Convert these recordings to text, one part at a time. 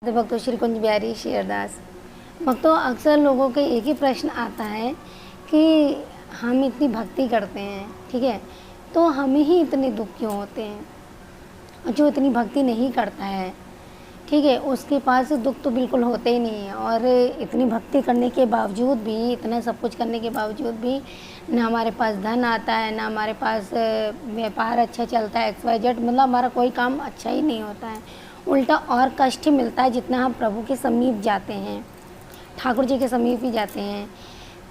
भक्तों श्री कुंज बिहारी श्री अरदास। भक्तों अक्सर लोगों के एक ही प्रश्न आता है कि हम इतनी भक्ति करते हैं, ठीक है, तो हमें ही इतने दुख क्यों होते हैं। और जो इतनी भक्ति नहीं करता है, ठीक है, उसके पास दुख तो बिल्कुल होते ही नहीं है। और इतनी भक्ति करने के बावजूद भी, इतना सब कुछ करने के बावजूद भी ना हमारे पास धन आता है, ना हमारे पास व्यापार अच्छा चलता है, XYZ, मतलब हमारा कोई काम अच्छा ही नहीं होता है। उल्टा और कष्ट मिलता है जितना हम प्रभु के समीप जाते हैं, ठाकुर जी के समीप ही जाते हैं।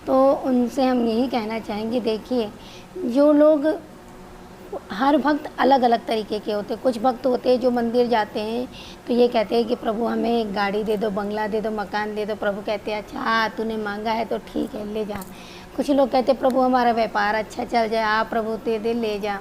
तो उनसे हम यही कहना चाहेंगे, देखिए जो लोग, हर भक्त अलग अलग तरीके के होते हैं। कुछ भक्त होते हैं जो मंदिर जाते हैं तो ये कहते हैं कि प्रभु हमें गाड़ी दे दो, बंगला दे दो, मकान दे दो। प्रभु कहते हैं अच्छा तूने मांगा है तो ठीक है, ले जा। कुछ लोग कहते हैं प्रभु हमारा व्यापार अच्छा चल जाए, आप प्रभु दे दे, ले जा।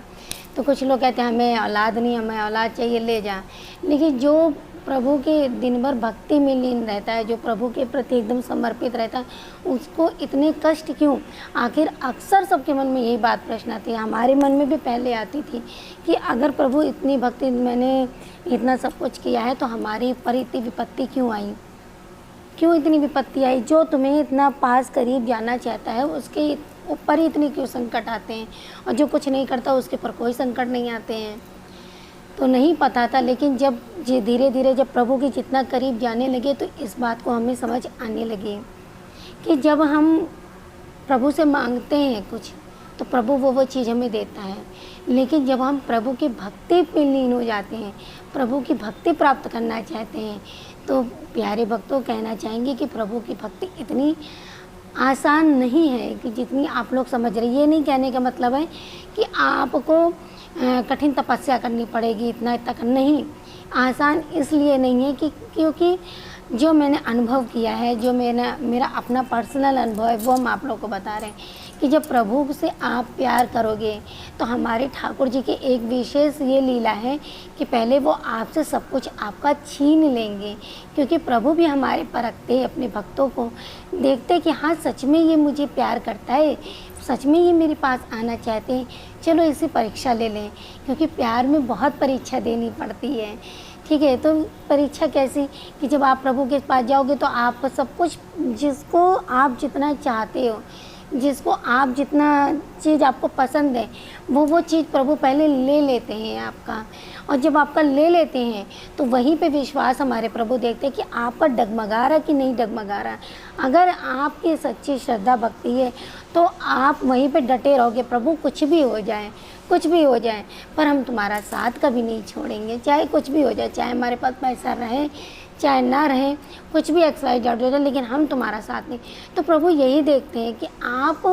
तो कुछ लोग कहते हैं हमें औलाद नहीं, हमें औलाद चाहिए, ले जा। लेकिन जो प्रभु के दिन भर भक्ति में लीन रहता है, जो प्रभु के प्रति एकदम समर्पित रहता है, उसको इतने कष्ट क्यों। आखिर अक्सर सबके मन में यही बात प्रश्न आती है, हमारे मन में भी पहले आती थी कि अगर प्रभु इतनी भक्ति, मैंने इतना सब कुछ किया है, तो हमारी पर इतनी विपत्ति क्यों आई, क्यों इतनी विपत्ति आई। जो तुम्हें इतना पास करीब जाना चाहता है उसके ऊपर ही इतने क्यों संकट आते हैं, और जो कुछ नहीं करता उसके पर कोई संकट नहीं आते हैं। तो नहीं पता था, लेकिन जब धीरे धीरे जब प्रभु के जितना करीब जाने लगे तो इस बात को हमें समझ आने लगी कि जब हम प्रभु से मांगते हैं कुछ तो प्रभु वो चीज़ हमें देता है। लेकिन जब हम प्रभु की भक्ति में लीन हो जाते हैं, प्रभु की भक्ति प्राप्त करना चाहते हैं, तो प्यारे भक्तों कहना चाहेंगे कि प्रभु की भक्ति इतनी आसान नहीं है कि जितनी आप लोग समझ रहे। ये नहीं कहने का मतलब है कि आपको कठिन तपस्या करनी पड़ेगी, इतना नहीं। आसान इसलिए नहीं है कि क्योंकि जो मैंने अनुभव किया है, जो मेरा अपना पर्सनल अनुभव है, वो हम आप लोगों को बता रहे हैं कि जब प्रभु से आप प्यार करोगे तो हमारे ठाकुर जी की एक विशेष ये लीला है कि पहले वो आपसे सब कुछ आपका छीन लेंगे। क्योंकि प्रभु भी हमारे परखते हैं, अपने भक्तों को देखते कि हाँ सच में ये मुझे प्यार करता है, सच में ये मेरे पास आना चाहते हैं, चलो इसी परीक्षा ले लें। क्योंकि प्यार में बहुत परीक्षा देनी पड़ती है, ठीक है। तो परीक्षा कैसी कि जब आप प्रभु के पास जाओगे तो आप सब कुछ, जिसको आप जितना चाहते हो, जिसको आप जितना चीज़ आपको पसंद है, वो चीज़ प्रभु पहले ले लेते हैं आपका। और जब आपका ले लेते हैं तो वहीं पे विश्वास हमारे प्रभु देखते हैं कि आपका डगमगा रहा कि नहीं डगमगा रहा। अगर आपकी सच्ची श्रद्धा भक्ति है तो आप वहीं पे डटे रहोगे, प्रभु कुछ भी हो जाए, कुछ भी हो जाए, पर हम तुम्हारा साथ कभी नहीं छोड़ेंगे। चाहे कुछ भी हो जाए, चाहे हमारे पास पैसा रहे चाहे ना रहे, कुछ भी XYZ हो जाए, लेकिन हम तुम्हारा साथ नहीं। तो प्रभु यही देखते हैं कि आप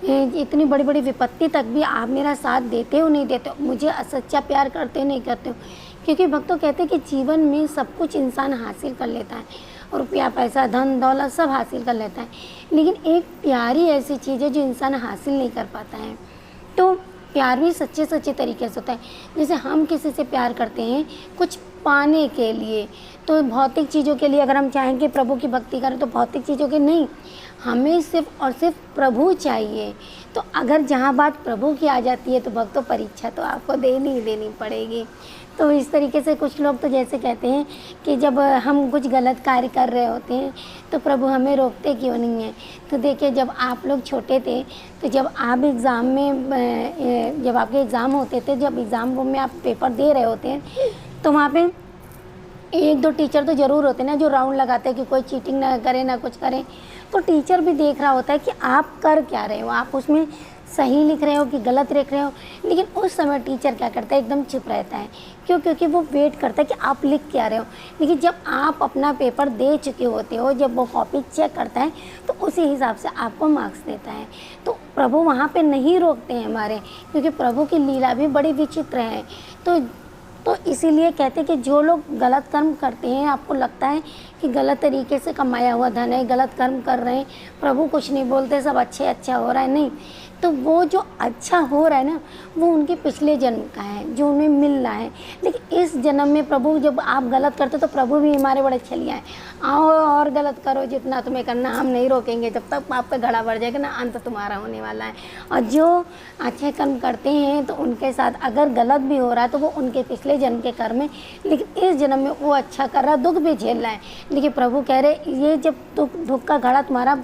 इतनी बड़ी बड़ी विपत्ति तक भी आप मेरा साथ देते हो नहीं देते हो, मुझे सच्चा प्यार करते हो नहीं करते हो। क्योंकि भक्तों कहते हैं कि जीवन में सब कुछ इंसान हासिल कर लेता है, रुपया पैसा धन दौलत सब हासिल कर लेता है, लेकिन एक प्यारी ऐसी चीज़ है जो इंसान हासिल नहीं कर पाता है। तो प्यार भी सच्चे सच्चे तरीके से होता है। जैसे हम किसी से प्यार करते हैं कुछ पाने के लिए, तो भौतिक चीज़ों के लिए अगर हम चाहेंगे प्रभु की भक्ति करें तो भौतिक चीज़ों के नहीं, हमें सिर्फ और सिर्फ प्रभु चाहिए। तो अगर जहाँ बात प्रभु की आ जाती है तो भक्तों परीक्षा तो आपको देनी ही देनी पड़ेगी। तो इस तरीके से कुछ लोग तो जैसे कहते हैं कि जब हम कुछ गलत कार्य कर रहे होते हैं तो प्रभु हमें रोकते क्यों नहीं हैं। तो देखिए जब आप लोग छोटे थे तो जब आप एग्ज़ाम में, जब आपके एग्ज़ाम होते थे, जब एग्ज़ाम में आप पेपर दे रहे होते हैं तो वहाँ पे एक दो टीचर तो ज़रूर होते हैं ना जो राउंड लगाते हैं कि कोई चीटिंग ना करे ना कुछ करे। तो टीचर भी देख रहा होता है कि आप कर क्या रहे हो, आप उसमें सही लिख रहे हो कि गलत लिख रहे हो। लेकिन उस समय टीचर क्या करता है, एकदम चुप रहता है। क्यों? क्योंकि वो वेट करता है कि आप लिख क्या रहे हो। लेकिन जब आप अपना पेपर दे चुके होते हो, जब वो कॉपी चेक करता है तो उसी हिसाब से आपको मार्क्स देता है। तो प्रभु वहाँ पे नहीं रोकते हैं हमारे, क्योंकि प्रभु की लीला भी बड़ी विचित्र है। तो इसीलिए कहते हैं कि जो लोग गलत कर्म करते हैं, आपको लगता है कि गलत तरीके से कमाया हुआ धन है, गलत कर्म कर रहे हैं, प्रभु कुछ नहीं बोलते, सब अच्छा हो रहा है, नहीं। तो वो जो अच्छा हो रहा है ना, वो उनके पिछले जन्म का है जो उन्हें मिल रहा है। लेकिन इस जन्म में प्रभु, जब आप गलत करते तो प्रभु भी हमारे बड़े छलिया हैं, आओ और गलत करो जितना तुम्हें करना, हम नहीं रोकेंगे, जब तक पाप का घड़ा बढ़ जाएगा ना, अंत तुम्हारा होने वाला है। और जो अच्छे कर्म करते हैं तो उनके साथ अगर गलत भी हो रहा है तो वो उनके पिछले जन्म के कर्म है, लेकिन इस जन्म में वो अच्छा कर रहा है, दुख भी झेल रहा है। लेकिन प्रभु कह रहे ये जब दुख का घड़ा तुम्हारा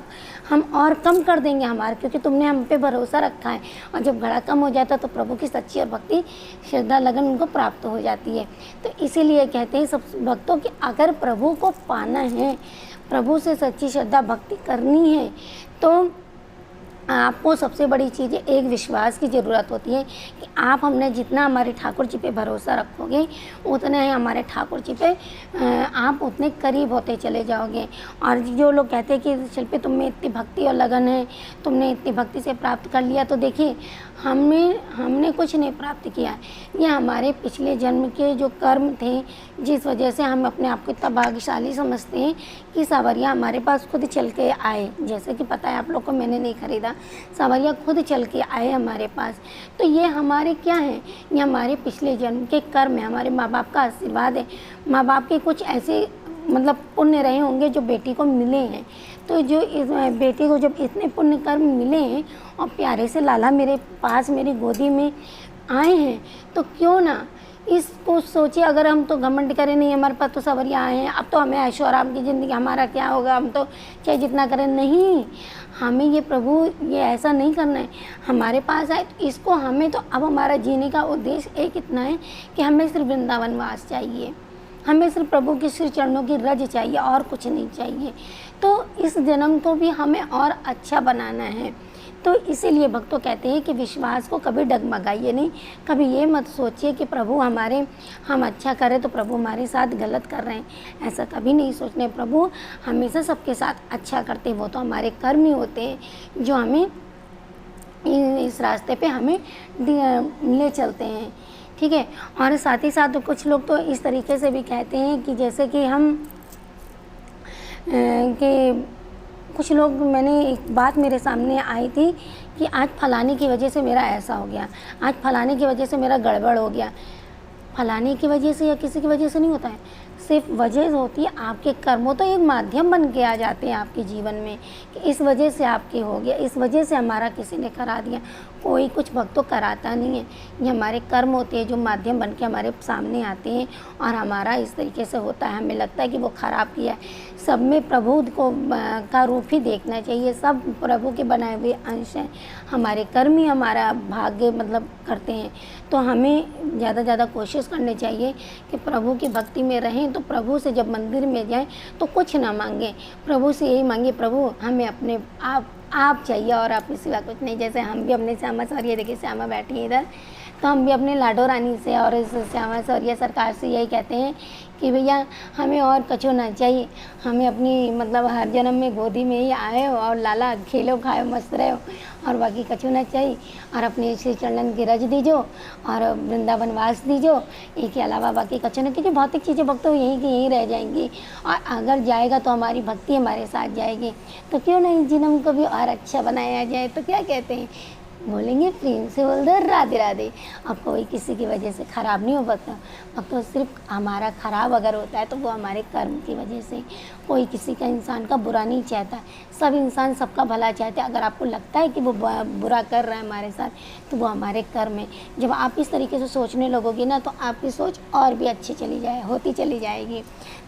हम और कम कर देंगे हमारे, क्योंकि तुमने हम पे भरोसा रखा है। और जब घड़ा कम हो जाता है तो प्रभु की सच्ची और भक्ति, श्रद्धा, लगन उनको प्राप्त हो जाती है। तो इसीलिए कहते हैं सब भक्तों कि अगर प्रभु को पाना है, प्रभु से सच्ची श्रद्धा भक्ति करनी है, तो आपको सबसे बड़ी चीज़ एक विश्वास की ज़रूरत होती है कि आप हमने जितना हमारे ठाकुर जी पे भरोसा रखोगे उतने ही हमारे ठाकुर जी पे आप उतने करीब होते चले जाओगे। और जो लोग कहते हैं कि शिल्पी तुम में इतनी भक्ति और लगन है, तुमने इतनी भक्ति से प्राप्त कर लिया, तो देखिए हमने कुछ नहीं प्राप्त किया, ये हमारे पिछले जन्म के जो कर्म थे, जिस वजह से हम अपने आप को इतना भाग्यशाली समझते हैं कि सावरिया हमारे पास खुद चल के आए। जैसे कि पता है आप लोग को, मैंने नहीं खरीदा, सावरिया खुद चल के आए हमारे पास। तो ये हमारे क्या है, ये हमारे पिछले जन्म के कर्म है, हमारे माँ बाप का आशीर्वाद है। माँ बाप के कुछ ऐसे मतलब पुण्य रहे होंगे जो बेटी को मिले हैं। तो जो इस बेटी को जब इतने पुण्य कर्म मिले हैं और प्यारे से लाला मेरे पास मेरी गोदी में आए हैं, तो क्यों ना इसको सोचे। अगर हम तो घमंड करें नहीं हमारे पास तो सवरिया आए हैं, अब तो हमें ऐशो आराम की ज़िंदगी, हमारा क्या होगा, हम तो चाहे जितना करें, नहीं, हमें ये प्रभु ये ऐसा नहीं करना है। हमारे पास आए तो इसको हमें तो अब हमारा जीने का उद्देश्य एक इतना है कि हमें सिर्फ वृंदावन वास चाहिए, हमें सिर्फ प्रभु के श्री चरणों की रज चाहिए और कुछ नहीं चाहिए। तो इस जन्म को भी हमें और अच्छा बनाना है। तो इसीलिए भक्तों कहते हैं कि विश्वास को कभी डगमगाइए नहीं, कभी ये मत सोचिए कि प्रभु हम अच्छा करें तो प्रभु हमारे साथ गलत कर रहे हैं, ऐसा कभी नहीं सोचने। प्रभु हमेशा सबके साथ अच्छा करते हैं, वो तो हमारे कर्म ही होते हैं जो हमें इस रास्ते पे हमें ले चलते हैं, ठीक है। और साथ ही साथ कुछ लोग तो इस तरीके से भी कहते हैं कि जैसे कि कुछ लोग, मैंने एक बात मेरे सामने आई थी कि आज फलाने की वजह से मेरा ऐसा हो गया, आज फलाने की वजह से मेरा गड़बड़ हो गया। फलाने की वजह से या किसी की वजह से नहीं होता है, सिर्फ वजह होती है आपके कर्मों। तो एक माध्यम बन के आ जाते हैं आपके जीवन में कि इस वजह से आपके हो गया, इस वजह से हमारा किसी ने करा दिया। कोई कुछ भक्त तो कराता नहीं है, ये हमारे कर्म होते हैं जो माध्यम बन के हमारे सामने आते हैं और हमारा इस तरीके से होता है। हमें लगता है कि वो ख़राब किया है। सब में प्रभु को का रूप ही देखना चाहिए, सब प्रभु के बनाए हुए अंश हैं, हमारे कर्म ही हमारा भाग्य मतलब करते हैं। तो हमें ज़्यादा ज़्यादा कोशिश करनी चाहिए कि प्रभु की भक्ति में रहें। तो प्रभु से जब मंदिर में जाएं तो कुछ ना मांगें, प्रभु से यही मांगे, प्रभु हमें अपने आप चाहिए और अपने सिवा कुछ नहीं। जैसे हम भी अपने श्यामा सौर्य, देखिए श्यामा बैठी है इधर, तो हम भी अपने लाडो रानी से और इस श्यामा सौर्य सरकार से यही कहते हैं कि भैया हमें और कछो ना चाहिए, हमें अपनी मतलब हर जन्म में गोदी में ही आए हो और लाला खेलो खाओ मस्त रहो और बाकी कछो ना चाहिए। और अपने श्री चरणन की रज दीजो और वृंदावन वास दीजो, एक के अलावा बाकी कछो ना कीजिए। भौतिक चीज़ें भक्त तो यहीं की यहीं रह जाएंगी और अगर जाएगा तो हमारी भक्ति हमारे साथ जाएगी। तो क्यों नहीं जन्म को भी और अच्छा बनाया जाए। तो क्या कहते हैं, बोलेंगे प्रेम से बोल दो राधे राधे। अब कोई किसी की वजह से ख़राब नहीं हो सकता, अब तो सिर्फ हमारा ख़राब अगर होता है तो वो हमारे कर्म की वजह से। कोई किसी का इंसान का बुरा नहीं चाहता, सब इंसान सबका भला चाहते हैं। अगर आपको लगता है कि वो बुरा कर रहा है हमारे साथ तो वो हमारे कर्म है। जब आप इस तरीके से सोचने लगोगे ना तो आपकी सोच और भी अच्छी होती चली जाएगी।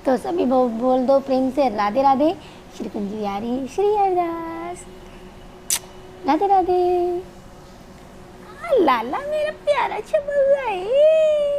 तो सभी बोल दो प्रेम से राधे राधे। श्री कुंज बिहारी श्री हरिदास, राधे राधे। लाला मेरा प्यारा छबुआ है।